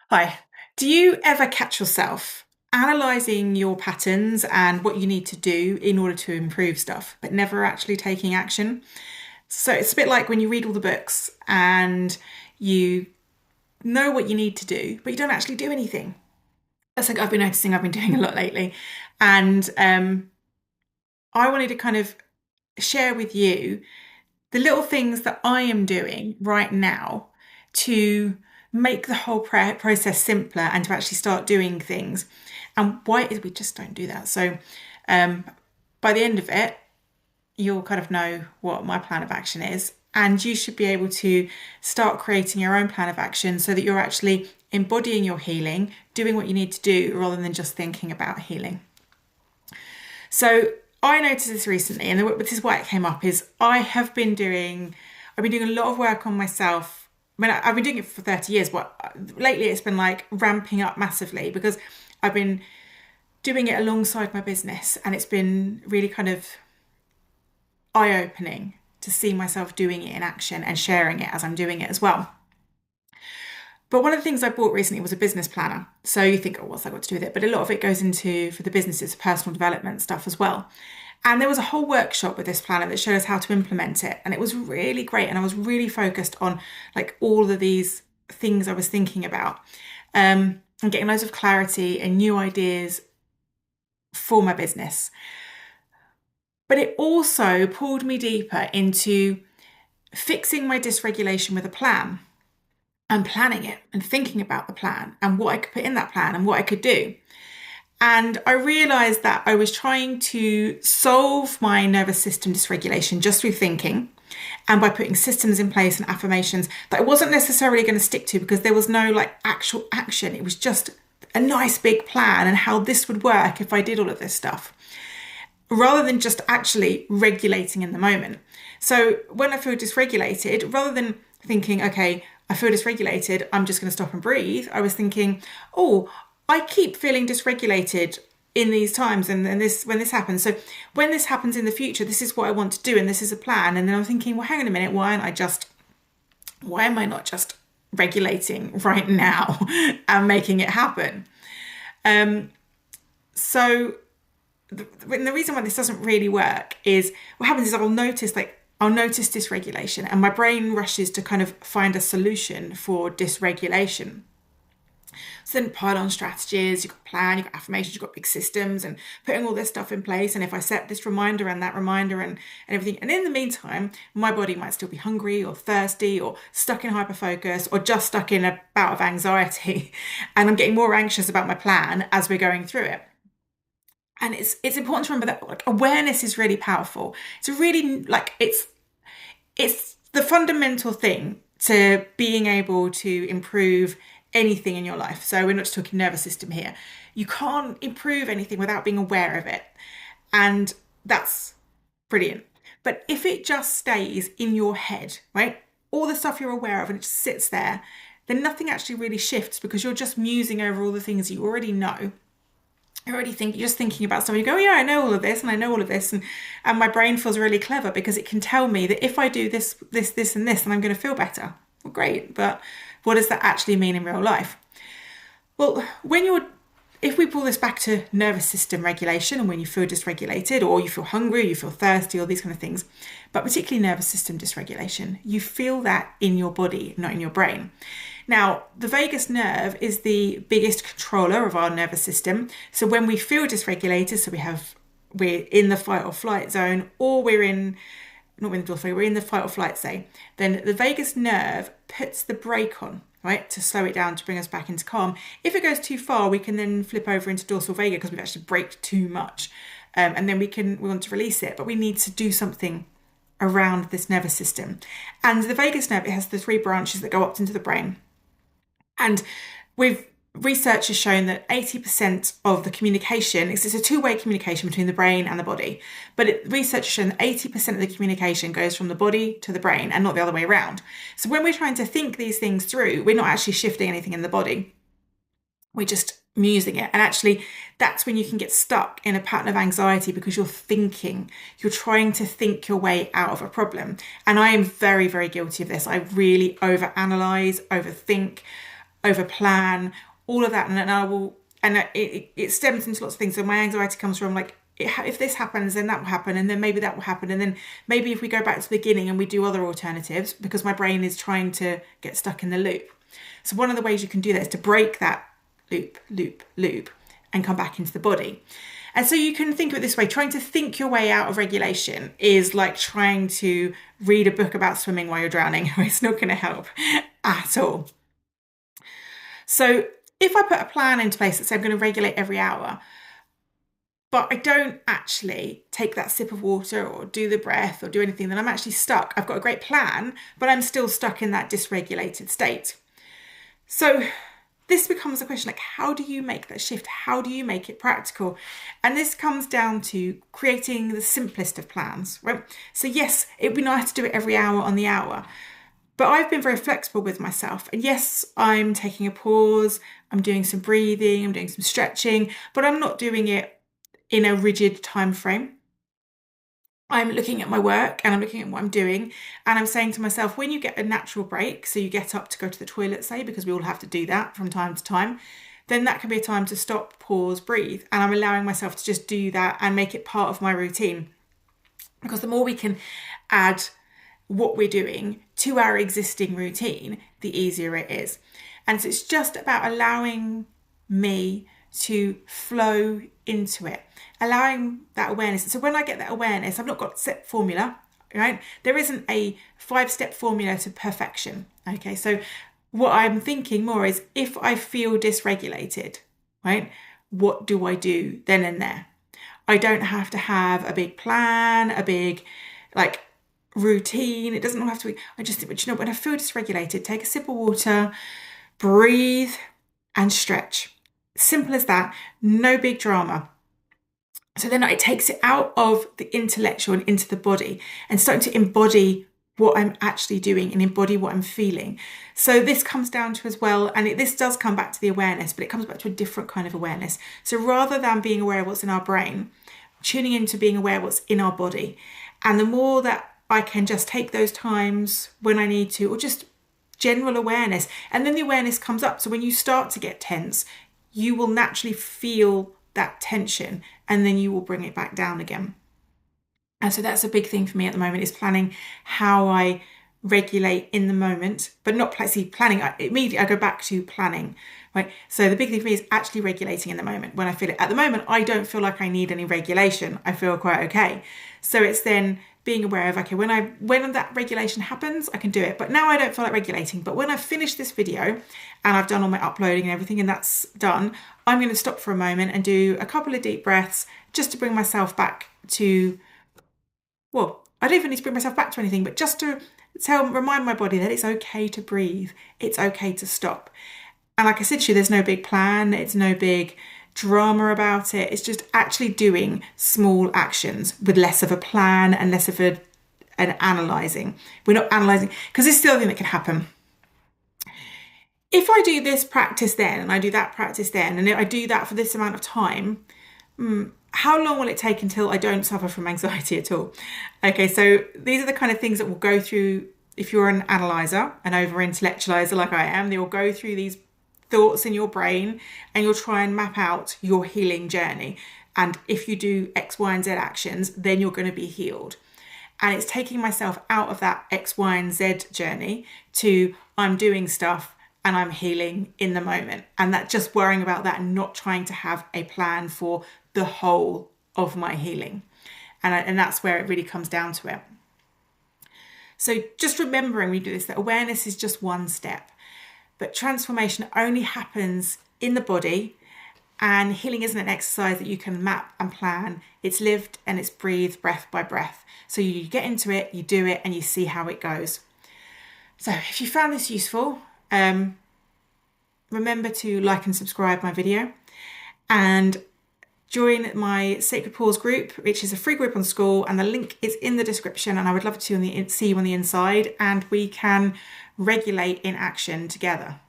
Hi. Do you ever catch yourself analysing your patterns and what you need to do in order to improve stuff, but never actually taking action? So it's a bit like when you read all the books and you know what you need to do, but you don't actually do anything. That's like I've been noticing I've been doing a lot lately. And I wanted to kind of share with you the little things that I am doing right now to make the whole process simpler and to actually start doing things. And why is we just don't do that? So um, by the end of it, you'll kind of know what my plan of action is. And you should be able to start creating your own plan of action so that you're actually embodying your healing, doing what you need to do rather than just thinking about healing. So I noticed this recently, and this is why it came up, is I've been doing a lot of work on myself. I mean, I've been doing it for 30 years, but lately it's been like ramping up massively because I've been doing it alongside my business, and it's been really kind of eye-opening to see myself doing it in action and sharing it as I'm doing it as well. But one of the things I bought recently was a business planner. So you think, oh, what's that got to do with it? But a lot of it goes into, for the businesses, personal development stuff as well. And there was a whole workshop with this planner that showed us how to implement it. And it was really great. And I was really focused on like all of these things I was thinking about, and getting loads of clarity and new ideas for my business. But it also pulled me deeper into fixing my dysregulation with a plan and planning it and thinking about the plan and what I could put in that plan and what I could do. And I realized that I was trying to solve my nervous system dysregulation just through thinking and by putting systems in place and affirmations that I wasn't necessarily going to stick to because there was no like actual action. It was just a nice big plan and how this would work if I did all of this stuff, rather than just actually regulating in the moment. So when I feel dysregulated, rather than thinking, okay, I feel dysregulated, I'm just going to stop and breathe, I was thinking, oh, I keep feeling dysregulated in these times and when this happens. So when this happens in the future, this is what I want to do and this is a plan. And then I'm thinking, well, hang on a minute, why am I not just regulating right now and making it happen? So the reason why this doesn't really work is what happens is I'll notice dysregulation and my brain rushes to kind of find a solution for dysregulation. So then pile on strategies, you've got a plan, you've got affirmations, you've got big systems and putting all this stuff in place. And if I set this reminder and that reminder and everything, and in the meantime, my body might still be hungry or thirsty or stuck in hyperfocus or just stuck in a bout of anxiety. And I'm getting more anxious about my plan as we're going through it. And it's important to remember that like awareness is really powerful. It's really like it's the fundamental thing to being able to improve anything in your life. So we're not just talking nervous system here. You can't improve anything without being aware of it. And that's brilliant. But if it just stays in your head, right? All the stuff you're aware of and it just sits there, then nothing actually really shifts because you're just musing over all the things you already know. You're just thinking about stuff. You go, yeah, I know all of this and I know all of this. And my brain feels really clever because it can tell me that if I do this, and this, then I'm going to feel better. Well, great. But what does that actually mean in real life? Well, if we pull this back to nervous system regulation and when you feel dysregulated or you feel hungry, you feel thirsty, all these kind of things, but particularly nervous system dysregulation, you feel that in your body, not in your brain. Now, the vagus nerve is the biggest controller of our nervous system. So when we feel dysregulated, we're in the fight or flight zone, or we're in the fight or flight zone, then the vagus nerve puts the brake on, right, to slow it down, to bring us back into calm. If it goes too far, we can then flip over into dorsal vagus because we've actually braked too much. And then we want to release it, but we need to do something around this nervous system. And the vagus nerve, it has the 3 branches that go up into the brain. And research has shown that 80% of the communication, it's a two-way communication between the brain and the body, but research has shown that 80% of the communication goes from the body to the brain and not the other way around. So when we're trying to think these things through, we're not actually shifting anything in the body. We're just musing it. And actually, that's when you can get stuck in a pattern of anxiety because you're trying to think your way out of a problem. And I am very, very guilty of this. I really overanalyze, overthink, over plan, all of that. And then it stems into lots of things. So my anxiety comes from like, if this happens, then that will happen, and then maybe that will happen, and then maybe if we go back to the beginning and we do other alternatives, because my brain is trying to get stuck in the loop. So one of the ways you can do that is to break that loop, and come back into the body. And so you can think of it this way: trying to think your way out of regulation is like trying to read a book about swimming while you're drowning. It's not going to help at all. So if I put a plan into place that says I'm going to regulate every hour, but I don't actually take that sip of water or do the breath or do anything, then I'm actually stuck. I've got a great plan, but I'm still stuck in that dysregulated state. So this becomes a question like, how do you make that shift? How do you make it practical? And this comes down to creating the simplest of plans, right? So yes, it'd be nice to do it every hour on the hour, but I've been very flexible with myself. And yes, I'm taking a pause, I'm doing some breathing, I'm doing some stretching, but I'm not doing it in a rigid time frame. I'm looking at my work and I'm looking at what I'm doing, and I'm saying to myself, when you get a natural break, so you get up to go to the toilet, say, because we all have to do that from time to time, then that can be a time to stop, pause, breathe. And I'm allowing myself to just do that and make it part of my routine. Because the more we can add what we're doing to our existing routine, the easier it is. And so it's just about allowing me to flow into it, allowing that awareness. So when I get that awareness, I've not got set formula, right? There isn't a 5-step formula to perfection. Okay, so what I'm thinking more is, if I feel dysregulated, right, what do I do then and there? I don't have to have a big plan, a big like routine. It doesn't all have to be. But when I feel dysregulated, take a sip of water, breathe, and stretch. Simple as that, no big drama. So then it takes it out of the intellectual and into the body, and starting to embody what I'm actually doing and embody what I'm feeling. So this comes down to as well, and this does come back to the awareness, but it comes back to a different kind of awareness. So rather than being aware of what's in our brain, tuning into being aware of what's in our body. And the more that I can just take those times when I need to, or just general awareness, and then the awareness comes up. So when you start to get tense, you will naturally feel that tension, and then you will bring it back down again. And so that's a big thing for me at the moment, is planning how I regulate in the moment, but not planning. Immediately I go back to planning, right? So the big thing for me is actually regulating in the moment when I feel it. At the moment, I don't feel like I need any regulation. I feel quite okay. So it's then being aware of, okay, when that regulation happens, I can do it. But now I don't feel like regulating. But when I've finished this video and I've done all my uploading and everything, and that's done, I'm going to stop for a moment and do a couple of deep breaths just to bring myself back to, well, I don't even need to bring myself back to anything, but just to remind my body that it's okay to breathe. It's okay to stop. And like I said to you, there's no big plan. It's no big drama about it. It's just actually doing small actions with less of a plan and less of an analysing. We're not analysing, because this is the other thing that can happen. If I do this practice then, and I do that practice then, and I do that for this amount of time, how long will it take until I don't suffer from anxiety at all? Okay, so these are the kind of things that will go through, if you're an analyzer, an over-intellectualizer like I am, they will go through these thoughts in your brain, and you'll try and map out your healing journey. And if you do X, Y, and Z actions, then you're going to be healed. And it's taking myself out of that X, Y, and Z journey to, I'm doing stuff and I'm healing in the moment. And that, just worrying about that and not trying to have a plan for the whole of my healing. And that's where it really comes down to it. So just remembering we do this, that awareness is just one step. But transformation only happens in the body, and healing isn't an exercise that you can map and plan. It's lived and it's breathed breath by breath. So you get into it, you do it, and you see how it goes. So if you found this useful, remember to like and subscribe my video, and join my Sacred Pause group, which is a free group on School, and the link is in the description. And I would love to see you on the inside, and we can regulate in action together.